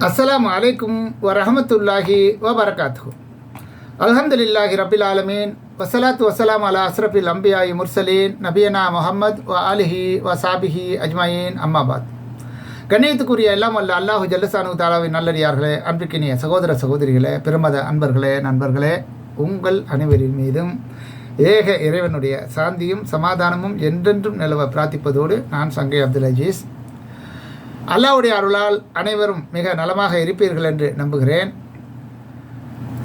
அஸ்ஸலாமு அலைக்கும் வரஹமத்துல்லாஹி வபரகாத்துஹு. அல்ஹம்துலில்லாஹி ரபில் ஆலமீன் வசலாத்து வசலாம் அலா அஸ்ரஃபில் அம்பியாயி முர்சலீன் நபியனா முஹம்மத் வ ஆலிஹி வ சாபிஹி அஜ்மாயின் அம்மாபாத். கண்ணியத்துக்குரிய எல்லாம் வல்ல அல்லாஹு ஜல்லசானு தாலாவின் நல்லடியார்களே, அன்பிற்கினிய சகோதர சகோதரிகளே, பெருமத அன்பர்களே, நண்பர்களே, உங்கள் அனைவரின் மீதும் ஏக இறைவனுடைய சாந்தியும் சமாதானமும் என்றென்றும் நிலவ பிரார்த்திப்பதோடு நான் சங்கை அப்துல் அஜீஸ். அல்லாஹ்வுடைய அருளால் அனைவரும் மிக நலமாக இருப்பீர்கள் என்று நம்புகிறேன்.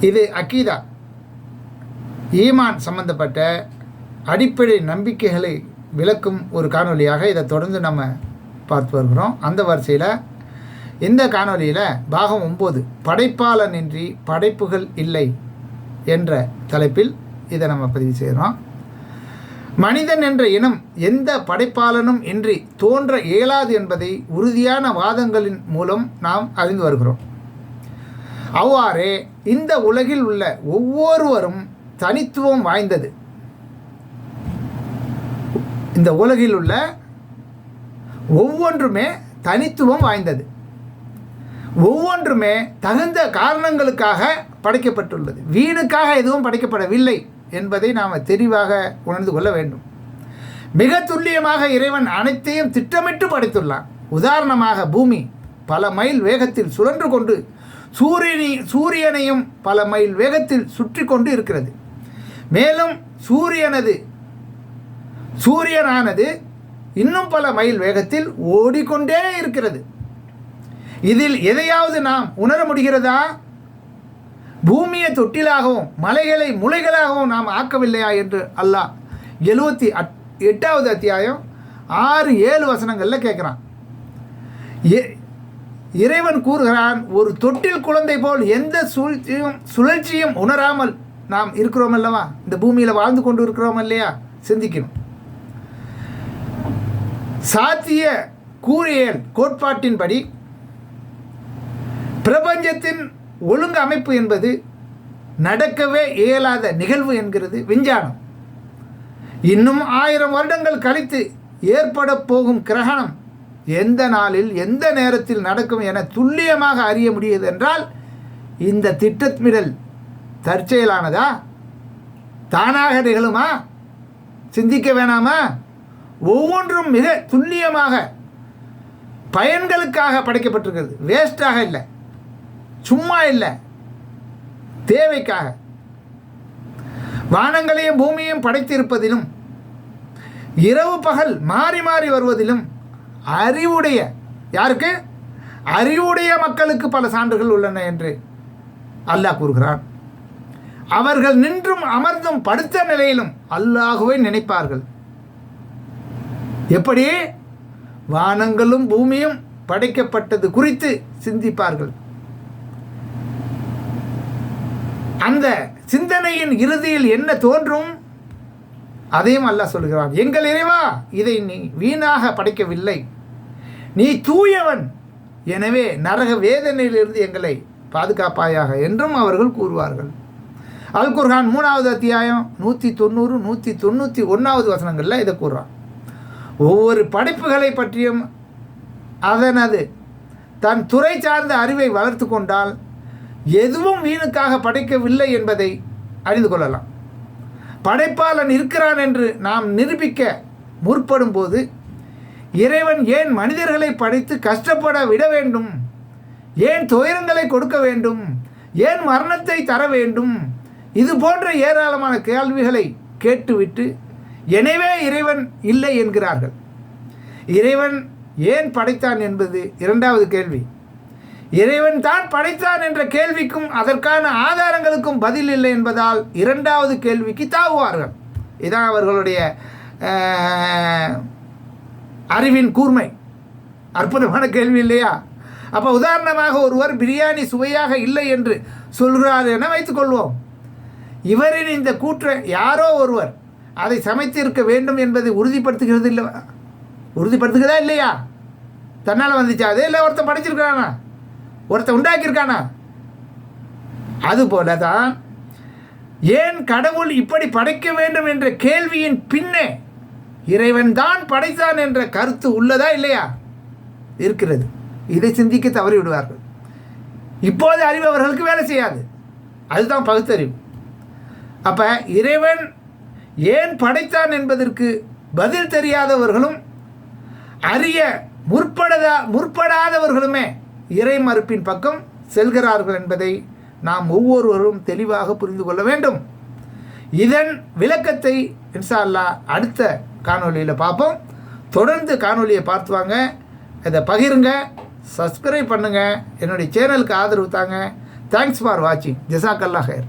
இது அக்கீதா, ஈமான் சம்பந்தப்பட்ட அடிப்படை நம்பிக்கைகளை விளக்கும் ஒரு காணொலியாக இதை தொடர்ந்து நம்ம பார்த்து வருகிறோம். அந்த வரிசையில் இந்த காணொலியில் பாகம் 9 படைப்பாளனின்றி படைப்புகள் இல்லை என்ற தலைப்பில் இதை நம்ம பதிவு செய்கிறோம். மனிதன் என்ற இனம் எந்த படைப்பாளனும் இன்றி தோன்ற இயலாது என்பதை உறுதியான வாதங்களின் மூலம் நாம் அறிந்து வருகிறோம். அவ்வாறே இந்த உலகில் உள்ள ஒவ்வொருவரும் தனித்துவம் வாய்ந்தது. இந்த உலகில் உள்ள ஒவ்வொன்றுமே தனித்துவம் வாய்ந்தது. ஒவ்வொன்றுமே தகுந்த காரணங்களுக்காக படைக்கப்பட்டுள்ளது. வீணுக்காக எதுவும் படைக்கப்படவில்லை என்பதை நாம் தெளிவாக உணர்ந்து கொள்ள வேண்டும். மிக துல்லியமாக இறைவன் அனைத்தையும் திட்டமிட்டு படைத்துள்ளான். உதாரணமாக பூமி பல மைல் வேகத்தில் சுழன்று கொண்டு சூரியனையும் பல மைல் வேகத்தில் சுற்றி கொண்டு இருக்கிறது. மேலும் சூரியனானது இன்னும் பல மைல் வேகத்தில் ஓடிக்கொண்டே இருக்கிறது. இதில் எதையாவது நாம் உணர முடிகிறதா? பூமியை தொட்டிலாகவும் மலைகளை முளைகளாகவும் நாம் ஆக்கவில்லையா என்று அல்லாஹ் 78வது அத்தியாயம் 6-7 வசனங்களில் கேட்குறான். இறைவன் கூறுகிறான், ஒரு தொட்டில் குழந்தை போல் எந்த சுழற்சியும் உணராமல் நாம் இருக்கிறோம் அல்லவா? இந்த பூமியில் வாழ்ந்து கொண்டு இருக்கிறோம் இல்லையா? சிந்திக்கணும். சாத்திய கூறியல் கோட்பாட்டின்படி பிரபஞ்சத்தின் ஒழுங்கு அமைப்பு என்பது நடக்கவே இயலாத நிகழ்வு என்கிறது விஞ்ஞானம். இன்னும் 1000 வருடங்கள் கழித்து ஏற்பட போகும் கிரகணம் எந்த நாளில் எந்த நேரத்தில் நடக்கும் என துல்லியமாக அறிய முடியுது என்றால் இந்த திட்டமிடல் தற்செயலானதா? தானாக நிகழுமா? சிந்திக்க வேணாமா? ஒவ்வொன்றும் மிக துல்லியமாக பயன்களுக்காக படைக்கப்பட்டிருக்கிறது. வேஸ்டாக இல்லை, சும்மா இல்லை, தேவைக்காக. வானங்களையும் பூமியையும் படைத்திருப்பதிலும் இரவு பகல் மாறி மாறி வருவதிலும் அறிவுடைய மக்களுக்கு பல சான்றுகள் உள்ளன என்று அல்லாஹ் கூறுகிறான். அவர்கள் நின்றும் அமர்ந்தும் படுத்த நிலையிலும் அல்லாஹுவை நினைப்பார்கள். எப்படி? வானங்களும் பூமியும் படைக்கப்பட்டது குறித்து சிந்திப்பார்கள். அந்த சிந்தனையின் இறுதியில் என்ன தோன்றும்? அதையும் அல்லாஹ் சொல்கிறான். எங்கள் இறைவா, இதை நீ வீணாக படைக்கவில்லை, நீ தூயவன், எனவே நரக வேதனையிலிருந்து எங்களை பாதுகாப்பாயாக என்றும் அவர்கள் கூறுவார்கள். அல் குர்ஆன் 3வது அத்தியாயம் 190, 191வது வசனங்களில் இதை கூறுறான். ஒவ்வொரு படைப்புகளை பற்றியும் அதனது தன் துறை சார்ந்த அறிவை வளர்த்து கொண்டால் எதுவும் வீணுக்காக படைக்கவில்லை என்பதை அறிந்து கொள்ளலாம். படைப்பாளன் இருக்கிறான் என்று நாம் நிரூபிக்க முற்படும் போது இறைவன் ஏன் மனிதர்களை படைத்து கஷ்டப்பட விட வேண்டும்? ஏன் துயரங்களை கொடுக்க வேண்டும்? ஏன் மரணத்தை தர வேண்டும்? இது போன்ற ஏராளமான கேள்விகளை கேட்டுவிட்டு எனவே இறைவன் இல்லை என்கிறார்கள். இறைவன் ஏன் படைத்தான் என்பது 2வது கேள்வி. இறைவன் தான் படைத்தான் என்ற கேள்விக்கும் அதற்கான ஆதாரங்களுக்கும் பதில் இல்லை என்பதால் 2வது கேள்விக்கு தாவுவார்கள். இதான் அவர்களுடைய அறிவின் கூர்மை. அற்புதமான கேள்வி இல்லையா? அப்போ உதாரணமாக ஒருவர் பிரியாணி சுவையாக இல்லை என்று சொல்கிறார் என வைத்துக்கொள்வோம். இவரின் இந்த கூற்றை யாரோ ஒருவர் அதை சமைத்திருக்க வேண்டும் என்பதை உறுதிப்படுத்துகிறதா இல்லையா? தன்னால் வந்துச்சா? அதே இல்லை, ஒருத்தன் படைச்சிருக்கிறானா, ஒருத்தன் உண்டாக்கியிருக்கானா? அதுபோல தான் ஏன் கடவுள் இப்படி படைக்க வேண்டும் என்ற கேள்வியின் பின்னே இறைவன் தான் படைத்தான் என்ற கருத்து உள்ளதா இல்லையா? இருக்கிறது. இதை சிந்திக்க தவறி விடுவார்கள். இப்போது அறிவு அவர்களுக்கு வேலை செய்யாது. அதுதான் பகுத்தறிவு. அப்போ இறைவன் ஏன் படைத்தான் என்பதற்கு பதில் தெரியாதவர்களும் அறிய முற்படாதவர்களுமே இறை மறுப்பின் பக்கம் செல்கிறார்கள் என்பதை நாம் ஒவ்வொருவரும் தெளிவாக புரிந்து கொள்ள வேண்டும். இதன் விளக்கத்தை இன்ஷா அல்லாஹ் அடுத்த காணொலியில் பார்ப்போம். தொடர்ந்து காணொலியை பார்த்து வாங்க, இதை பகிருங்க, சப்ஸ்கிரைப் பண்ணுங்கள், என்னுடைய சேனலுக்கு ஆதரவு தாங்க. தேங்க்ஸ் ஃபார் வாட்சிங். ஜஸாக்கல்லாஹ் ஹைர்.